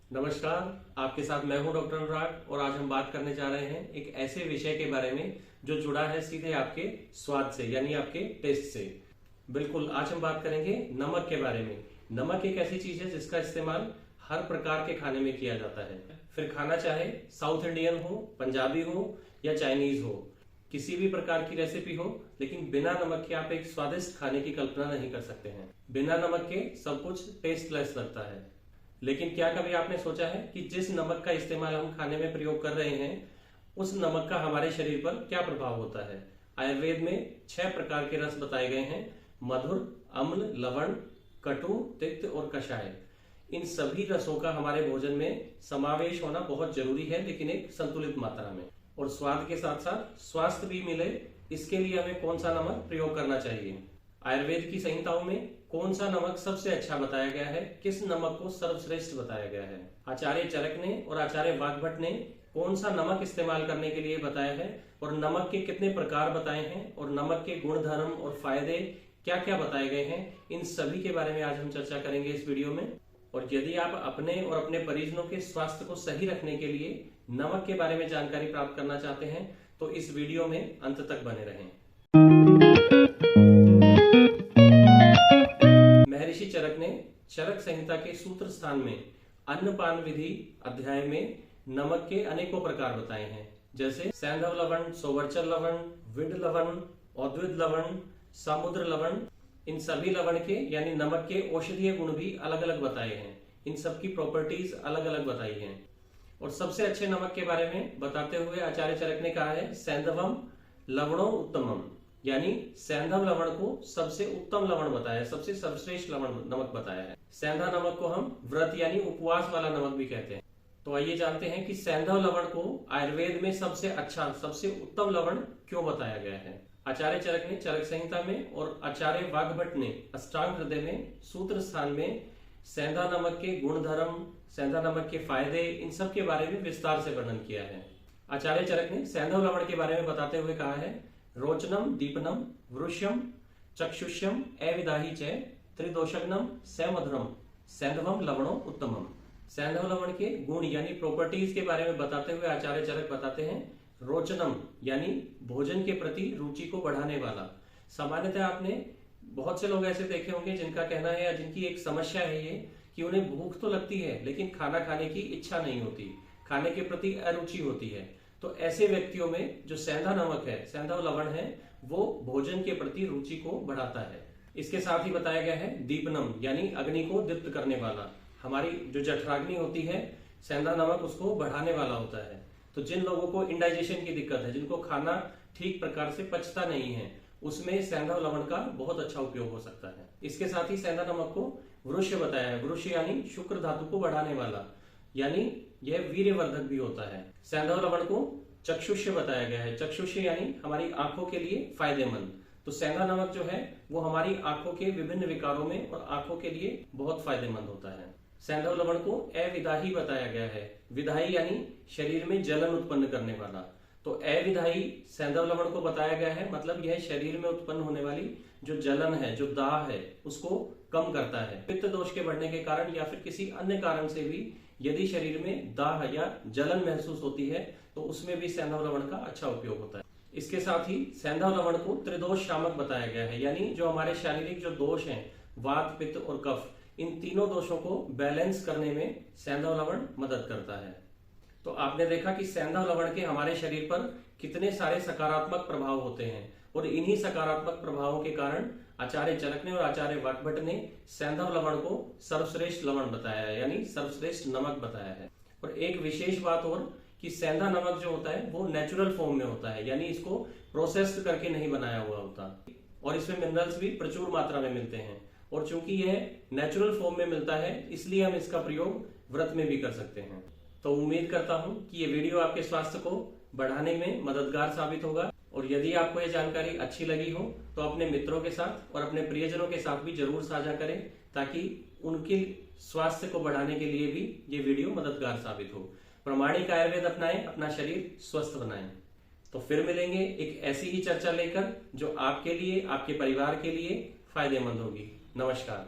नमस्कार, आपके साथ मैं हूं डॉक्टर अनुराग और आज हम बात करने जा रहे हैं एक ऐसे विषय के बारे में जो जुड़ा है सीधे आपके स्वाद से यानी आपके टेस्ट से। बिल्कुल, आज हम बात करेंगे नमक के बारे में। नमक एक ऐसी चीज है जिसका इस्तेमाल हर प्रकार के खाने में किया जाता है, फिर खाना चाहे साउथ इंडियन हो, पंजाबी हो या चाइनीज हो, किसी भी प्रकार की रेसिपी हो, लेकिन बिना नमक के आप एक स्वादिष्ट खाने की कल्पना नहीं कर सकते हैं। बिना नमक के सब कुछ टेस्टलेस लगता है। लेकिन क्या कभी आपने सोचा है कि जिस नमक का इस्तेमाल हम खाने में प्रयोग कर रहे हैं उस नमक का हमारे शरीर पर क्या प्रभाव होता है? आयुर्वेद में 6 प्रकार के रस बताए गए हैं: मधुर, अम्ल, लवण, कटु, तिक्त और कषाय। इन सभी रसों का हमारे भोजन में समावेश होना बहुत जरूरी है, लेकिन एक संतुलित मात्रा में। और स्वाद के साथ साथ स्वास्थ्य भी मिले, इसके लिए हमें कौन सा नमक प्रयोग करना चाहिए? आयुर्वेद की संहिताओं में कौन सा नमक सबसे अच्छा बताया गया है, किस नमक को सर्वश्रेष्ठ बताया गया है? आचार्य चरक ने और आचार्य वाग्भट ने कौन सा नमक इस्तेमाल करने के लिए बताया है और नमक के कितने प्रकार बताए हैं और नमक के गुण धर्म और फायदे क्या क्या बताए गए हैं, इन सभी के बारे में आज हम चर्चा करेंगे इस वीडियो में। और यदि आप अपने और अपने परिजनों के स्वास्थ्य को सही रखने के लिए नमक के बारे में जानकारी प्राप्त करना चाहते हैं तो इस वीडियो में अंत तक बने रहें। महर्षि चरक ने चरक संहिता के सूत्र स्थान में अन्नपान विधि अध्याय में नमक के अनेकों प्रकार बताए हैं, जैसे सैंधव लवण, सोवर्चल लवण, विंड लवण, औद्विद लवण, समुद्र लवण। इन सभी लवण के यानी नमक के औषधीय गुण भी अलग अलग बताए हैं, इन सब की प्रॉपर्टीज अलग अलग बताई हैं। और सबसे अच्छे नमक के बारे में बताते हुए आचार्य चरक ने कहा है सैंधवम लवणो उत्तमम, यानी सैंधव लवण को सबसे उत्तम लवण बताया है, सबसे सर्वश्रेष्ठ लवण नमक बताया है। सैंधा नमक को हम व्रत यानी उपवास वाला नमक भी कहते हैं। तो आइए जानते हैं कि सैंधव लवण को आयुर्वेद में सबसे अच्छा, सबसे उत्तम लवण क्यों बताया गया है। आचार्य चरक ने चरक संहिता में और आचार्य वाग्भट ने अष्टांग हृदय में सूत्र स्थान में सैंधा नमक के गुण धर्म, सैंधा नमक के फायदे, इन सब के बारे में विस्तार से वर्णन किया है। आचार्य चरक ने सैंधव लवण के बारे में बताते हुए कहा है रोचनम दीपनम वृष्यम चक्षुष्यम अविदाही च त्रिदोषग्नम सैमधुरम सैंधवम लवणो उत्तमम। सैंधव लवण के गुण यानी प्रॉपर्टीज के बारे में बताते हुए आचार्य चरक बताते हैं रोचनम यानी भोजन के प्रति रुचि को बढ़ाने वाला। सामान्यतः आपने बहुत से लोग ऐसे देखे होंगे जिनका कहना है या जिनकी एक समस्या है ये कि उन्हें भूख तो लगती है लेकिन खाना खाने की इच्छा नहीं होती, खाने के प्रति अरुचि होती है। तो ऐसे व्यक्तियों में जो सैंधा नमक है, सैंधव लवण है, वो भोजन के प्रति रुचि को बढ़ाता है। इसके साथ ही बताया गया है दीपनम यानी अग्नि को दीप्त करने वाला। हमारी जो जठराग्नि होती है, सैंधा नमक उसको बढ़ाने वाला होता है। तो जिन लोगों को इंडाइजेशन की दिक्कत है, जिनको खाना ठीक प्रकार से पचता नहीं है, उसमें सैंधव लवण का बहुत अच्छा उपयोग हो सकता है। इसके साथ ही सैंधा नमक को वृष्य बताया है, वृष्य यानी शुक्र धातु को बढ़ाने वाला, यानी यह वीर्यवर्धक भी होता है। सैंधव लवण को चक्षुष्य बताया गया है, चक्षुष्य यानी हमारी आंखों के लिए फायदेमंद। तो सैंधा नमक जो है वो हमारी आंखों के विभिन्न विकारों में और आंखों के लिए बहुत फायदेमंद होता है। सैंधव लवण को अविदाही बताया गया है, विधाई यानी शरीर में जलन उत्पन्न करने वाला। तो अविधाई सैंधव लवण को बताया गया है, मतलब यह शरीर में उत्पन्न होने वाली जो जलन है, जो दाह है, उसको कम करता है। पित्त दोष के बढ़ने के कारण या फिर किसी अन्य कारण से भी यदि शरीर में दाह या जलन महसूस होती है तो उसमें भी सैंधव लवण का अच्छा उपयोग होता है। इसके साथ ही सैंधव लवण को त्रिदोष शामक बताया गया है, यानी जो हमारे शारीरिक जो दोष हैं, वात, पित्त और कफ, इन तीनों दोषों को बैलेंस करने में सैंधव लवण मदद करता है। तो आपने देखा कि सैंधव लवण के हमारे शरीर पर कितने सारे सकारात्मक प्रभाव होते हैं और इन्हीं सकारात्मक प्रभावों के कारण आचार्य चरक ने और आचार्य वाग्भट ने सैंधव लवण को सर्वश्रेष्ठ लवण बताया है, यानी सर्वश्रेष्ठ नमक बताया है। और एक विशेष बात और कि सैंधा नमक जो होता है वो नेचुरल फॉर्म में होता है, यानी इसको प्रोसेस्ड करके नहीं बनाया हुआ होता, और इसमें मिनरल्स भी प्रचुर मात्रा में मिलते हैं। और चूंकि यह नेचुरल फॉर्म में मिलता है इसलिए हम इसका प्रयोग व्रत में भी कर सकते हैं। तो उम्मीद करता हूं कि ये वीडियो आपके स्वास्थ्य को बढ़ाने में मददगार साबित होगा। और यदि आपको ये जानकारी अच्छी लगी हो तो अपने मित्रों के साथ और अपने प्रियजनों के साथ भी जरूर साझा करें, ताकि उनके स्वास्थ्य को बढ़ाने के लिए भी ये वीडियो मददगार साबित हो। प्रामाणिक आयुर्वेद अपनाएं, अपना शरीर स्वस्थ बनाएं। तो फिर मिलेंगे एक ऐसी ही चर्चा लेकर जो आपके लिए, आपके परिवार के लिए फायदेमंद होगी। नमस्कार।